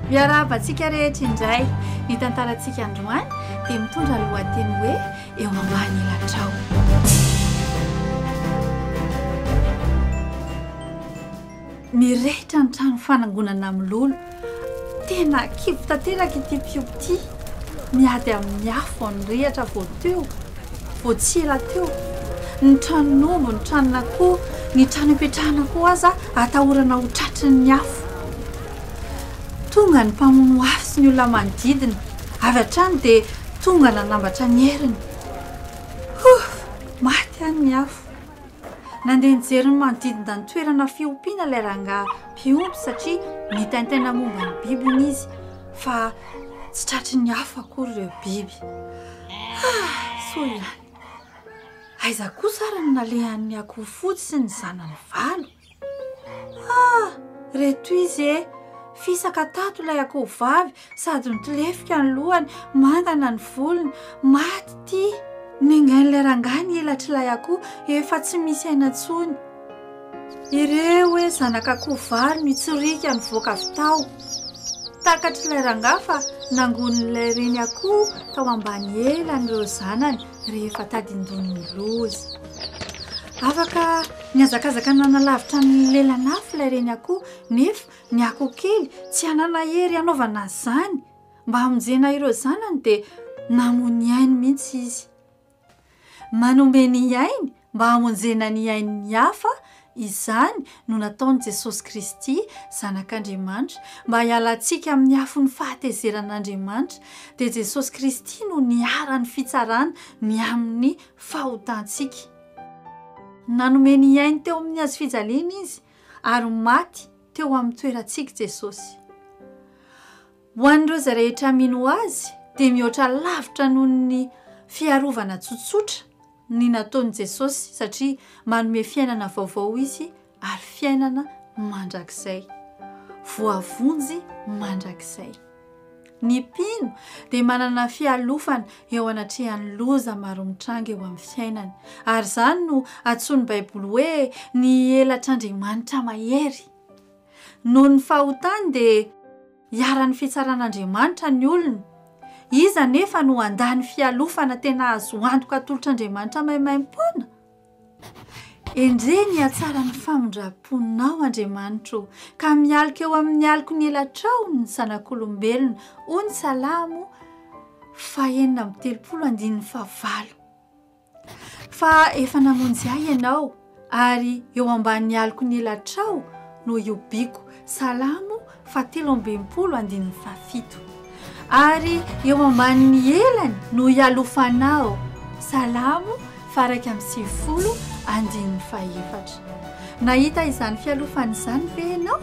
Miarabantsika rehetra indray ny tantarantsika androany dia mitondra lohateny hoe eo ambany latrao. Mirehitra ny trano fanangonana amin'ny lolo. Tena kivo tanteraka ity piobo ity. Miady amin'ny afo ny rehatra vao teo, vao tsy ela teo. Ny tranon'omby, ny tranon'akoho, ny trano ipetrahana koa aza atahorana ho tratrin'ny afo. Tonga ny mpamono afo sy ny olona manodidina. Avy hatrany dia tonga nanambatra ny heriny. Maty any ny afo. Nandeha nijery ny manodidina ny toerana fiompiana ilay rangahy mpiompy satria nitaintaina momba ny biby hono izy fa tsy tratrin'ny afo akory ireo biby. Soa ihany. Aiza kosa ary ny nalehan'ny akoho fotsy sy ny zanany valo. Reto izy fisaka tato ilay akoho vavy sady mitolefika ny lohany, mangana ny volony, maty ity. Ningain'ilay rangahy ny elatrilay akoho efa tsy misy aina intsony. Ireo hoe zanak'akoho valo mitsorika ny voaka avy tao. Takatrilay rangahy fa nangon'ilay reny akoho tao ambany elan'ireo zanany rehefa tadindon'ny loza. Afaka niazakazaka nanalavitra ny lelan'afo ilay reny akoho nefa ny akoho kely tsy hanana hery hanaovana izany. Mba hamonjena ireo zanany dia namony ainy mihitsy izy. Manome ny ainy mba hamonjena ny ain'ny hafa, izany no nataon'i Jesosy Kristy zanak'Andriamanitra mba hialantsika amin'ny afon'ny fahatezeran'Andriamanitra. Dia Jesosy Kristy no niara ny fitsarana ny amin'ny fahotantsika. Nanome ny ainy teo amin'ny hazo fijaliana izy ary maty teo amin'ny toerantsika Jesosy. Ho an'ireo izay rehetra mino azy dia mihoatra lavitra noho ny fiarovana tsotsotra ny nataon'i Jesosy satria manome fiainana vaovao izy ary fiainana mandrakizay. Voavonjy mandrakizay. Ny mpino dia manana fialofana eo anatrehan'ny loza maro mitranga eo amin'ny fiainany. Ary izany no antsoin'ny Baiboly hoe ny helatr'Andriamanitra mahery. Noho ny fahotany dia hiara-ny fitsaran'Andriamanitra ny olona. Iza nefa no andany fialofana tena azo antoka atolotr'Andriamanitra maimaim-poana. Endre ny hatsara ny famondraponao Andriamanitra ka mialika eo amin'ny aliko ny elatrao ny zanak'olombelona. Ony Salamo 4:3-5. Fa efa namonjy ahy ianao ary eo ambanin'ny aliko ny elatrao no iobiko. Salamo 3:7. Ary eo ambanin'ny elany no ialofanao. Salamo 4:7. Nahita izany fialofana izany ve ianao?